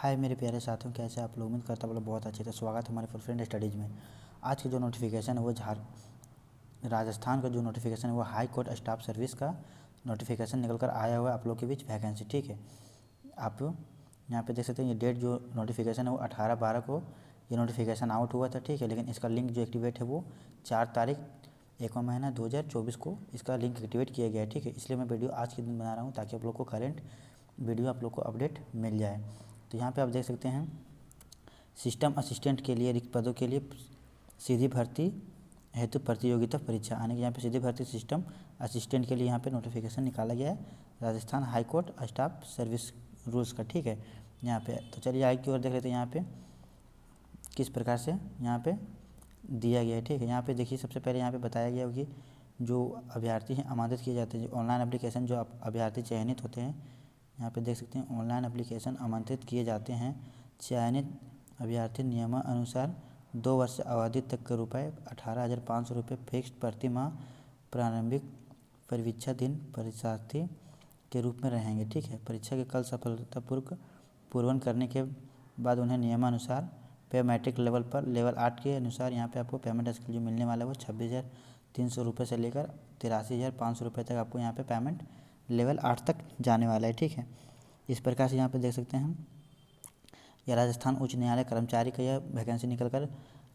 हाय मेरे प्यारे साथियों, कैसे आप लोग? उम्मीद करता हूँ लोग बहुत अच्छे थे। स्वागत है हमारे फुल स्टडीज़ में। आज की जो नोटिफिकेशन है वो राजस्थान का जो नोटिफिकेशन है वो हाई कोर्ट स्टाफ सर्विस का नोटिफिकेशन निकल कर आया हुआ है आप लोग के बीच वैकेंसी। ठीक है, आप यहाँ पे देख सकते हैं ये डेट जो नोटिफिकेशन है वो 18/12 को ये नोटिफिकेशन आउट हुआ था। ठीक है, लेकिन इसका लिंक जो एक्टिवेट है वो 4 तारीख 1वां महीना 2024 को इसका लिंक एक्टिवेट किया गया है। ठीक है, इसलिए मैं वीडियो आज के दिन बना रहा हूँ ताकि आप लोग को करंट वीडियो आप लोग को अपडेट मिल जाए। तो यहाँ पे आप देख सकते हैं सिस्टम असिस्टेंट के लिए रिक्त पदों के लिए सीधी भर्ती हेतु प्रतियोगिता परीक्षा आने के यहाँ पे सीधी भर्ती सिस्टम असिस्टेंट के लिए यहाँ पे नोटिफिकेशन निकाला गया है Rajasthan high court staff service rules का। ठीक है, यहाँ पे तो चलिए आगे की ओर देख लेते हैं यहाँ पे किस प्रकार से यहाँ पे दिया गया है। ठीक है, यहाँ पे देखिए सबसे पहले यहाँ पे बताया गया है कि जो अभ्यर्थी हैं आमंत्रित किए जाते हैं, जो ऑनलाइन एप्लीकेशन जो अभ्यर्थी चयनित होते हैं, यहाँ पे देख सकते हैं ऑनलाइन एप्लीकेशन आमंत्रित किए जाते हैं। चयनित अभ्यर्थी नियमानुसार 2 वर्ष अवधि तक के ₹18,500 फिक्स्ड प्रति माह प्रारंभिक परीक्षा दिन परीक्षार्थी के रूप में रहेंगे। ठीक है, परीक्षा के कल सफलतापूर्वक पूर्ण करने के बाद उन्हें नियमानुसार पे मैट्रिक लेवल पर लेवल 8 के अनुसार यहाँ पे आपको पेमेंट स्केल जो मिलने वाला है वो ₹26,300 से लेकर ₹83,500 तक आपको यहाँ पे पेमेंट लेवल 8 तक जाने वाला है। ठीक है, इस प्रकार से यहाँ पे देख सकते हैं हम यह राजस्थान उच्च न्यायालय कर्मचारी का यह वैकेंसी निकल कर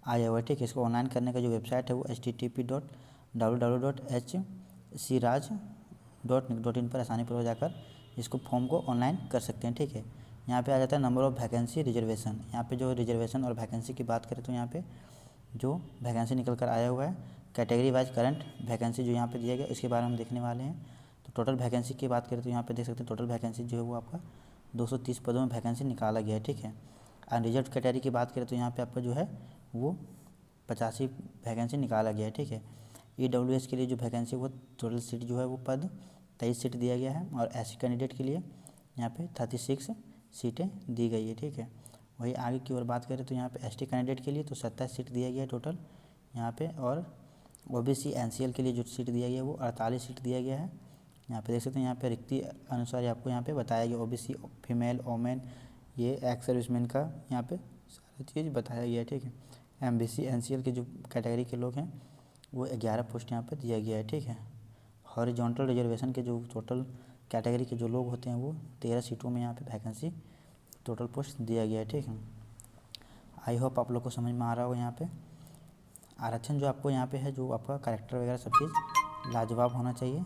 आया हुआ है। ठीक है, इसको ऑनलाइन करने का जो वेबसाइट है वो http://www.hcraj.nic.in पर आसानीपूर्वक जाकर इसको फॉर्म को ऑनलाइन कर सकते हैं। ठीक है, यहाँ पे आ जाता है नंबर ऑफ़ वैकेंसी रिजर्वेशन। यहाँ पे जो रिजर्वेशन और वैकेंसी की बात करें तो यहाँ पे जो वैकेंसी निकल कर आया हुआ है कैटेगरी वाइज करंट वैकेंसी जो यहाँ पे दिया गया इसके बारे में हम देखने वाले हैं। तो टोटल वैकेंसी की बात करें तो यहाँ पे देख सकते हैं टोटल वैकेंसी जो है वो आपका 230 पदों में वैकेंसी निकाला गया है। ठीक है, अनरिजर्व कैटेगरी की बात करें तो यहाँ पे आपका जो है वो 85 वैकेंसी निकाला गया है। ठीक है, EWS के लिए जो वैकेंसी वो टोटल सीट जो है वो पद 23 सीट दिया गया है और SC कैंडिडेट के लिए यहाँ पे 36 सीटें दी गई है। ठीक है, वही आगे की ओर बात करें तो यहाँ पे ST कैंडिडेट के लिए तो 27 सीट दिया गया है टोटल यहाँ पे, और OBC NCL के लिए जो सीट दिया गया है वो 48 सीट दिया गया है। यहाँ पे देख सकते हैं यहाँ पे रिक्ति अनुसार आपको यहाँ पे बताया गया OBC फीमेल ओमेन ये एक्स सर्विसमैन का यहाँ पे सारी चीज़ बताया गया है। ठीक है, MBC NCL के जो कैटेगरी के लोग हैं वो 11 पोस्ट यहाँ पे दिया गया है। ठीक है, हॉरिजॉन्टल रिजर्वेशन के जो टोटल कैटेगरी के जो लोग होते हैं वो 13 सीटों में यहाँ पे वैकेंसी टोटल पोस्ट दिया गया है। ठीक है, आई होप आप लोग को समझ में आ रहा होगा। यहाँ पे आरक्षण जो आपको यहाँ पे है जो आपका कैरेक्टर वगैरह सब चीज़ लाजवाब होना चाहिए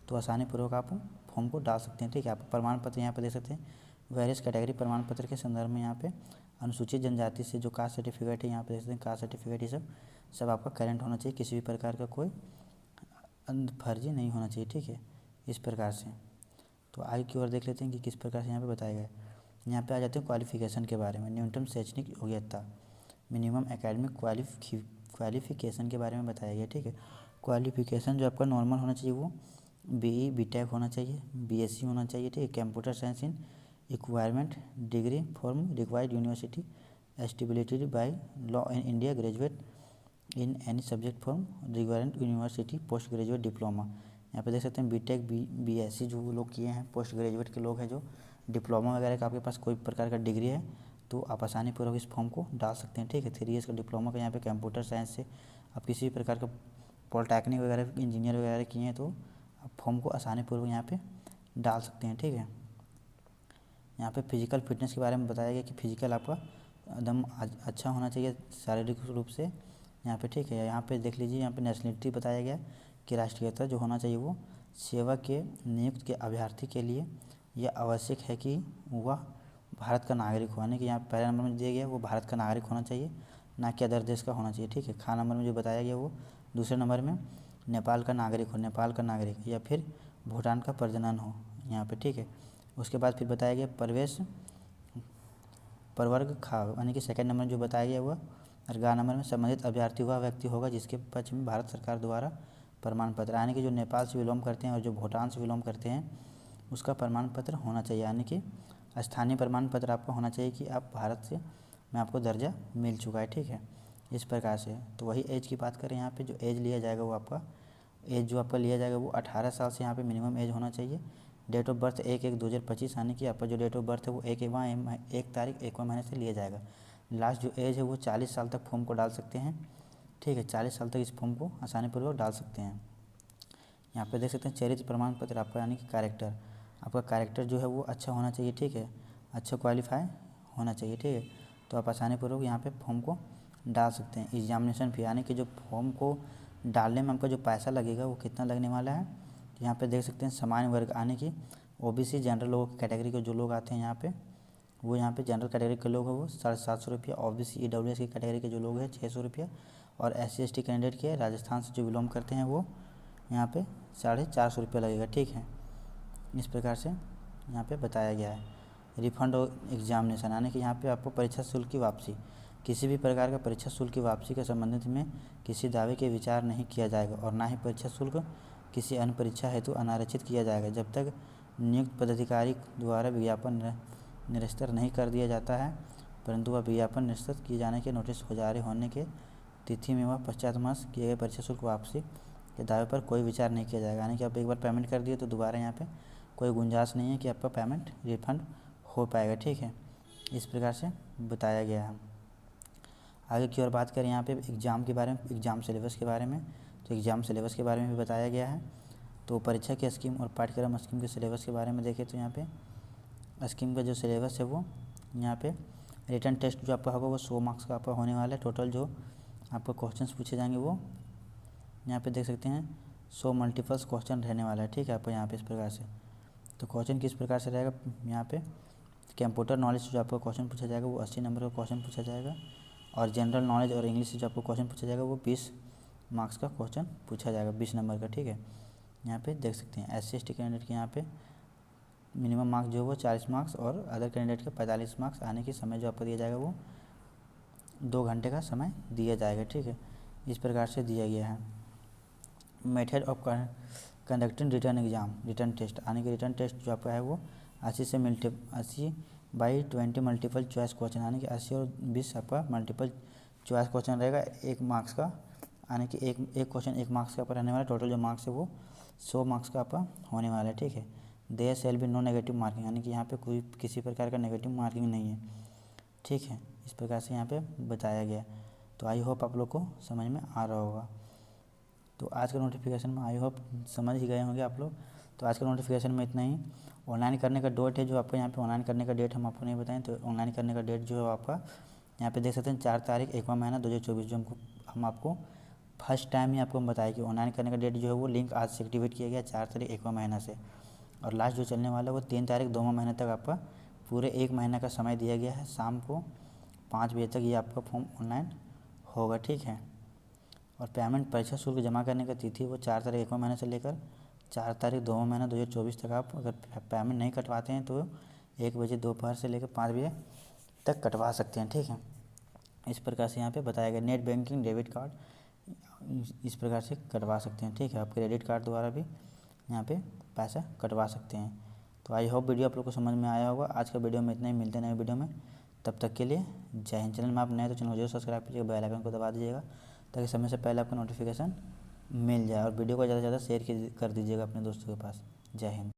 तो आसानीपूर्वक आप फॉर्म को डाल सकते हैं। ठीक है, आप प्रमाण पत्र यहाँ पे देख सकते हैं वेरियस कैटेगरी प्रमाण पत्र के संदर्भ में यहाँ पे अनुसूचित जनजाति से जो कास्ट सर्टिफिकेट है यहाँ पे देख सकते हैं कास्ट सर्टिफिकेट ये सब आपका करेंट होना चाहिए, किसी भी प्रकार का कोई फर्जी नहीं होना चाहिए। ठीक है, इस प्रकार से तो आगे की ओर देख लेते हैं कि किस प्रकार से यहाँ पे बताया गया है। यहाँ पे आ जाते हैं क्वालिफिकेशन के बारे में। न्यूनतम शैक्षणिक योग्यता मिनिमम एकेडमिक क्वालिफिकेशन के बारे में बताया गया। ठीक है, क्वालिफिकेशन जो आपका नॉर्मल होना चाहिए वो BE BTech होना चाहिए, BSc होना चाहिए। ठीक है, computer science in इक्वायरमेंट degree form required university established by law in India graduate in any subject form required university post graduate diploma. यहाँ पे देख सकते हैं BTech BSc जो लोग किए हैं पोस्ट ग्रेजुएट के लोग हैं जो डिप्लोमा वगैरह का आपके पास कोई प्रकार का डिग्री है तो आप आसानीपूर्वक इस फॉर्म को डाल सकते हैं। ठीक है, 3 ईयर्स का डिप्लोमा का यहाँ पे कंप्यूटर साइंस से आप किसी भी प्रकार का पॉलिटेक्निक वगैरह इंजीनियर वगैरह किए हैं तो आप फॉर्म को आसानीपूर्वक यहाँ पे डाल सकते हैं। ठीक है, यहाँ पे फिजिकल फिटनेस के बारे में बताया गया कि फिजिकल आपका एकदम अच्छा होना चाहिए शारीरिक रूप से यहाँ पे। ठीक है, यहाँ पे देख लीजिए यहाँ पे नेशनलिटी बताया गया कि राष्ट्रीयता जो होना चाहिए वो सेवा के नियुक्त के अभ्यर्थी के लिए यह आवश्यक है कि वह भारत का नागरिक होने कि यहाँ पहले नंबर में दिया गया वो भारत का नागरिक होना चाहिए ना कि अदर देश का होना चाहिए। ठीक है, खा नंबर में जो बताया गया वो दूसरे नंबर में नेपाल का नागरिक हो, नेपाल का नागरिक या फिर भूटान का प्रजनन हो यहाँ पे। ठीक है, उसके बाद फिर बताया गया प्रवेश प्रवर्ग खा यानी कि सेकंड नंबर जो बताया गया हुआ और गा नंबर में संबंधित अभ्यर्थी वह व्यक्ति होगा जिसके पक्ष में भारत सरकार द्वारा प्रमाण पत्र यानी कि जो नेपाल से विलोम करते हैं और जो भूटान से विलोम करते हैं उसका प्रमाण पत्र होना चाहिए, यानी कि स्थानीय प्रमाण पत्र आपका होना चाहिए कि आप भारत से में आपको दर्जा मिल चुका है। ठीक है, इस प्रकार से तो वही एज की बात करें यहाँ पे जो एज लिया जाएगा वो आपका एज जो आपका लिया जाएगा वो 18 साल से यहाँ पे मिनिमम एज होना चाहिए डेट ऑफ बर्थ 1/1/2025 यानी कि आपका जो डेट ऑफ बर्थ है वो 1 तारीख 1वां महीने से लिया जाएगा। लास्ट जो एज है वो 40 साल तक फॉर्म को डाल सकते हैं, ठीक है, 40 साल तक इस फॉर्म को आसानीपूर्वक डाल सकते हैं। यहाँ पे देख सकते हैं चरित्र प्रमाण पत्र आपका यानी कि कैरेक्टर, आपका कैरेक्टर जो है वो अच्छा होना चाहिए, ठीक है, अच्छा क्वालिफाई होना चाहिए, ठीक है। तो आप आसानीपूर्वक यहाँ पे फॉर्म को डाल सकते हैं। एग्जामिनेशन फी यानी कि जो फॉर्म को डालने में आपका जो पैसा लगेगा वो कितना लगने वाला है, यहाँ पे देख सकते हैं सामान्य वर्ग यानी कि ओबीसी जनरल लोगों की कैटेगरी के जो लोग आते हैं यहाँ पे, वो यहाँ पे जनरल कैटेगरी के लोग हैं वो 750 रुपया, ओबीसी ईडब्ल्यूएस की कैटेगरी के जो लोग हैं 600 रुपया, और SC/ST कैंडिडेट के राजस्थान से जो बिलोंग करते हैं वो यहाँ पे 450 रुपया लगेगा, ठीक है। इस प्रकार से यहाँ पे बताया गया है। रिफंड और एग्जामिनेशन यानी कि यहाँ पे आपको परीक्षा शुल्क की वापसी, किसी भी प्रकार का परीक्षा शुल्क की वापसी के संबंधित में किसी दावे के विचार नहीं किया जाएगा और ना ही परीक्षा शुल्क किसी अन्य परीक्षा हेतु अनारक्षित किया जाएगा जब तक नियुक्त पदाधिकारी द्वारा विज्ञापन निरस्त नहीं कर दिया जाता है, परंतु वह विज्ञापन निरस्त किए जाने के नोटिस हो जारी होने के तिथि में वह पश्चात मास किए गए परीक्षा शुल्क वापसी के दावे पर कोई विचार नहीं किया जाएगा। यानी कि आप एक बार पेमेंट कर दिए तो दोबारा यहाँ पे कोई गुंजाइश नहीं है कि आपका पेमेंट रिफंड हो पाएगा, ठीक है। इस प्रकार से बताया गया है। आगे की ओर बात करें यहाँ पे एग्ज़ाम के बारे में, एग्ज़ाम सिलेबस के बारे में, तो एग्ज़ाम सिलेबस के बारे में भी बताया गया है। तो परीक्षा की स्कीम और पाठ्यक्रम स्कीम के सिलेबस के बारे में देखें तो यहाँ पे स्कीम का जो सिलेबस है वो यहाँ पे रिटन टेस्ट जो आपका होगा वो 100 मार्क्स का आपका होने वाला है। टोटल जो आपको क्वेश्चंस पूछे जाएंगे वो यहाँ पे देख सकते हैं 100 मल्टीपल्स क्वेश्चन रहने वाला है, ठीक है, आपको यहाँ पे इस प्रकार से। तो क्वेश्चन किस प्रकार से रहेगा यहाँ पे, कंप्यूटर नॉलेज से जो आपका क्वेश्चन पूछा जाएगा वो 80 नंबर का क्वेश्चन पूछा जाएगा, और जनरल नॉलेज और इंग्लिश से जो आपको क्वेश्चन पूछा जाएगा वो 20 मार्क्स का क्वेश्चन पूछा जाएगा, 20 नंबर का, ठीक है। यहाँ पे देख सकते हैं SC/ST कैंडिडेट के यहाँ पे मिनिमम मार्क्स जो है वो 40 मार्क्स और अदर कैंडिडेट के 45 मार्क्स। आने के समय जो आपको दिया जाएगा वो 2 घंटे का समय दिया जाएगा, ठीक है। इस प्रकार से दिया गया है। Method of conducting written exam, written test यानी कि रिटर्न टेस्ट जो आपका है वो 80/20 मल्टीपल चॉइस क्वेश्चन यानी कि 80 और 20 आपका मल्टीपल चॉइस क्वेश्चन रहेगा 1 मार्क्स का, यानी कि एक क्वेश्चन 1 मार्क्स का रहने वाला। टोटल जो मार्क्स है वो 100 मार्क्स का आपका होने वाला है, ठीक है। There shall be no negative marking यानी कि यहाँ पे कोई किसी प्रकार का नेगेटिव मार्किंग नहीं है, ठीक है। इस प्रकार से यहाँ पे बताया गया। तो आई होप आप लोग को समझ में आ रहा होगा। तो आज का नोटिफिकेशन में आई होप समझ ही गए होंगे आप लोग। तो आज का नोटिफिकेशन में इतना ही। ऑनलाइन करने का डेट है जो आपको यहाँ पे ऑनलाइन करने का डेट हम आपको नहीं बताएं, तो ऑनलाइन करने का डेट जो है आपका यहाँ पे देख सकते हैं 4 तारीख 1वां महीना 2024 जो हम आपको फर्स्ट टाइम ही आपको बताया कि ऑनलाइन करने का डेट जो है वो लिंक आज से एक्टिवेट किया गया 4 तारीख 1वां महीना से, और लास्ट जो चलने वाला है वो 3 तारीख 2वां महीने तक आपका पूरे 1 महीने का समय दिया गया है। शाम को 5 बजे तक ये आपका फॉर्म ऑनलाइन होगा, ठीक है। और पेमेंट परीक्षा शुल्क जमा करने का तिथि वो 4 तारीख 1वां महीने से लेकर 4 तारीख 2वां महीना 2024 तक आप अगर पेमेंट नहीं कटवाते हैं तो 1 बजे दोपहर से लेकर 5 बजे तक कटवा सकते हैं, ठीक है। इस प्रकार से यहाँ पे बताया गया। नेट बैंकिंग, डेबिट कार्ड इस प्रकार से कटवा सकते हैं, ठीक है। आप क्रेडिट कार्ड द्वारा भी यहाँ पे पैसा कटवा सकते हैं। तो आई होप वीडियो आप लोग को समझ में आया होगा। आज का वीडियो में इतना ही, मिलते हैं नए वीडियो में, तब तक के लिए जय हिंद। चैनल में आप नए तो चैनल को जरूर सब्सक्राइब कीजिएगा, बेल आइकन को दबा दीजिएगा ताकि समय से पहले आपको नोटिफिकेशन मिल जाए, और वीडियो को ज़्यादा से ज़्यादा शेयर कर दीजिएगा अपने दोस्तों के पास। जय हिंद।